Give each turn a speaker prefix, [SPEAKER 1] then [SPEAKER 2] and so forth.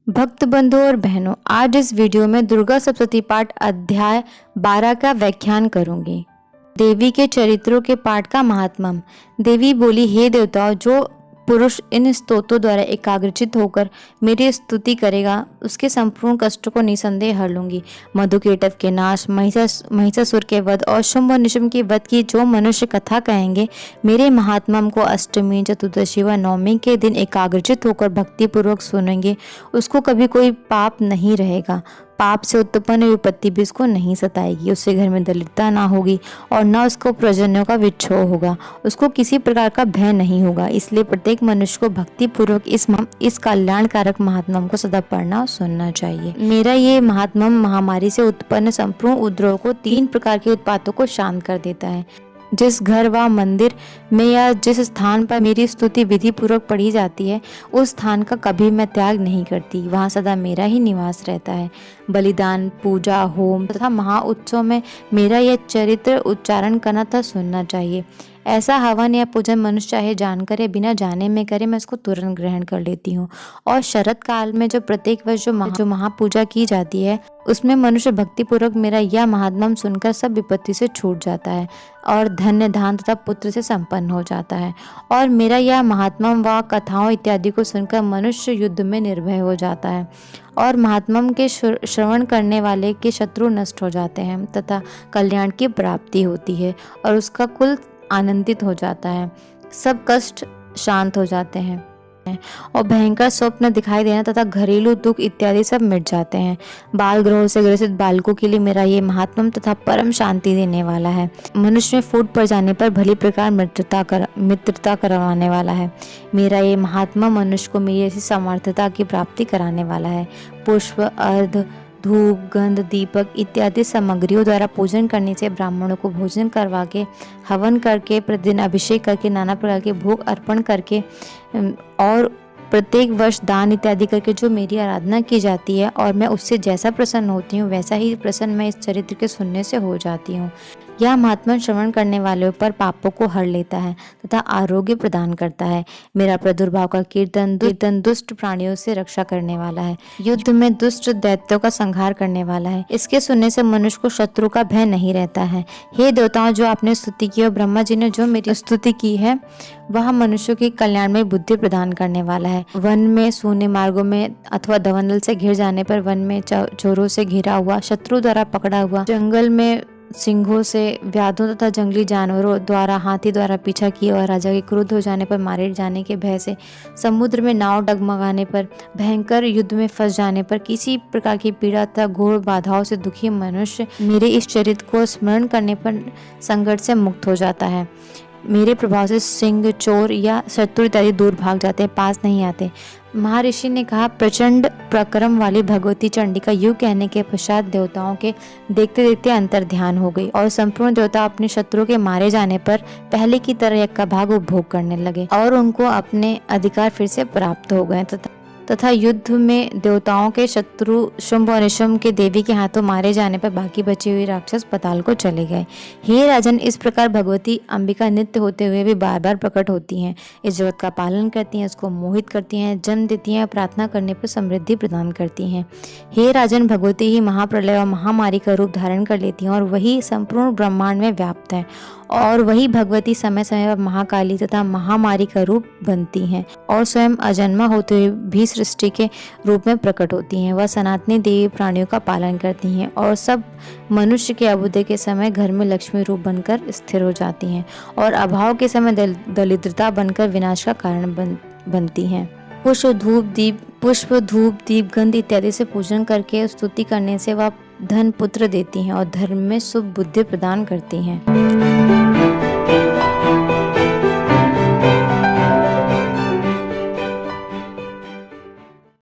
[SPEAKER 1] भक्त बंधुओं और बहनों, आज इस वीडियो में दुर्गा सप्तशती पाठ अध्याय 12 का व्याख्यान करूंगी। देवी के चरित्रों के पाठ का महात्म्य। देवी बोली, हे देवताओं, जो पुरुष इन स्तोत्रों द्वारा एकाग्रचित होकर मेरी स्तुति करेगा उसके संपूर्ण कष्टों को निसंदेह हर लूंगी। मधुकेटव के नाश, महिषासुर के वध और शुंभ और निशुंभ के वध की जो मनुष्य कथा कहेंगे, मेरे महात्म्य को अष्टमी, चतुर्दशी व नवमी के दिन एकाग्रचित होकर भक्तिपूर्वक सुनेंगे, उसको कभी कोई पाप नहीं रहेगा। पाप से उत्पन्न विपत्ति भी उसको नहीं सताएगी। उसके घर में दरिद्रता ना होगी और न उसको प्रजनों का विक्षोभ होगा। उसको किसी प्रकार का भय नहीं होगा। इसलिए प्रत्येक मनुष्य को भक्तिपूर्वक इस कल्याणकारक महात्म्य को सदा पढ़ना और सुनना चाहिए। मेरा ये महात्म्य महामारी से उत्पन्न संपूर्ण उपद्रव को, 3 प्रकार के उत्पातों को शांत कर देता है। जिस घर व मंदिर में या जिस स्थान पर मेरी स्तुति विधि पूर्वक पढ़ी जाती है, उस स्थान का कभी मैं त्याग नहीं करती। वहाँ सदा मेरा ही निवास रहता है। बलिदान, पूजा, होम तथा महाउत्सव में मेरा यह चरित्र उच्चारण करना तथा सुनना चाहिए। ऐसा हवन या पूजन मनुष्य चाहे जानकर या बिना जाने में करे, मैं इसको तुरंत ग्रहण कर लेती हूँ। और शरद काल में जो प्रत्येक वर्ष जो महापूजा की जाती है, उसमें मनुष्य भक्तिपूर्वक मेरा यह महात्म्य सुनकर सब विपत्ति से छूट जाता है और धन्य, धान तथा पुत्र से संपन्न हो जाता है। और मेरा यह महात्म्य व कथाओं इत्यादि को सुनकर मनुष्य युद्ध में निर्भय हो जाता है और महात्म्य के श्रवण करने वाले के शत्रु नष्ट हो जाते हैं तथा कल्याण की प्राप्ति होती है और उसका कुल आनंदित हो जाता है। सब कष्ट शांत हो जाते हैं और भयंकर स्वप्न दिखाई देना तथा घरेलू दुख इत्यादि सब मिट जाते हैं। बाल ग्रहों से ग्रसित बालकों के लिए मेरा ये महात्म्य तथा परम शांति देने वाला है। मनुष्य में फूट पड़ जाने पर भली प्रकार मित्रता करवाने वाला है। मेरा ये महात्म्य मनुष्य को मेरी ऐसी सामर्थ्यता की प्राप्ति कराने वाला है। पुष्प, अर्घ, धूप, गंध, दीपक इत्यादि सामग्रियों द्वारा पूजन करने से, ब्राह्मणों को भोजन करवा के, हवन करके, प्रतिदिन अभिषेक करके, नाना प्रकार के भोग अर्पण करके और प्रत्येक वर्ष दान इत्यादि करके जो मेरी आराधना की जाती है और मैं उससे जैसा प्रसन्न होती हूँ, वैसा ही प्रसन्न मैं इस चरित्र के सुनने से हो जाती हूँ। यह महात्म्य श्रवण करने वालों पर पापों को हर लेता है तथा आरोग्य प्रदान करता है। मेरा प्रादुर्भाव का कीर्तन दुष्ट प्राणियों से रक्षा करने वाला है। युद्ध में दुष्ट दैत्यों का संहार करने वाला है। इसके सुनने से मनुष्य को शत्रु का भय नहीं रहता है। हे देवताओं, जो आपने स्तुति की और ब्रह्मा जी ने जो मेरी स्तुति की है, वह मनुष्यों की कल्याण में बुद्धि प्रदान करने वाला है। वन में, सूने मार्गों में अथवा दवनल से घिर जाने पर, वन में चोरों से घिरा हुआ, शत्रु द्वारा पकड़ा हुआ, जंगल में सिंहों से, व्याधों तथा जंगली जानवरों द्वारा, हाथी द्वारा पीछा किए और राजा के क्रोध हो जाने पर, मारे जाने के भय से, समुद्र में नाव डगमगाने पर, भयंकर युद्ध में फंस जाने पर, किसी प्रकार की पीड़ा तथा घोर बाधाओं से दुखी मनुष्य मेरे इस चरित्र को स्मरण करने पर संकट से मुक्त हो जाता है। मेरे प्रभाव से सिंह, चोर या शत्रु इत्यादि दूर भाग जाते हैं, पास नहीं आते। महर्षि ने कहा, प्रचंड प्रक्रम वाली भगवती चंडिका यूं कहने के पश्चात देवताओं के देखते देखते अंतर ध्यान हो गई और संपूर्ण देवता अपने शत्रु के मारे जाने पर पहले की तरह एक का भाग उपभोग करने लगे और उनको अपने अधिकार फिर से प्राप्त हो गए तथा युद्ध में देवताओं के शत्रु शुंभ और निशुंभ के देवी के हाथों मारे जाने पर बाकी बचे हुए राक्षस पाताल को चले गए। हे राजन, इस प्रकार भगवती अंबिका नित्य होते हुए भी बार बार प्रकट होती हैं, इस जगत का पालन करती हैं, इसको मोहित करती हैं, जन्म देती हैं, प्रार्थना करने पर समृद्धि प्रदान करती हैं। हे राजन, भगवती ही महाप्रलय और महामारी का रूप धारण कर लेती हैं और वही संपूर्ण ब्रह्मांड में व्याप्त है और वही भगवती समय समय पर महाकाली तथा महामारी का रूप बनती हैं और स्वयं अजन्मा होते हुए भी सृष्टि के रूप में प्रकट होती हैं। वह सनातनी देवी प्राणियों का पालन करती हैं और सब मनुष्य के अभ्युदय के समय घर में लक्ष्मी रूप बनकर स्थिर हो जाती हैं और अभाव के समय दरिद्रता बनकर विनाश का कारण बनती हैं। पुष्प, धूप, दीप, गंध इत्यादि से पूजन करके स्तुति करने से वह धन, पुत्र देती हैं और धर्म में शुभ बुद्धि प्रदान करती हैं।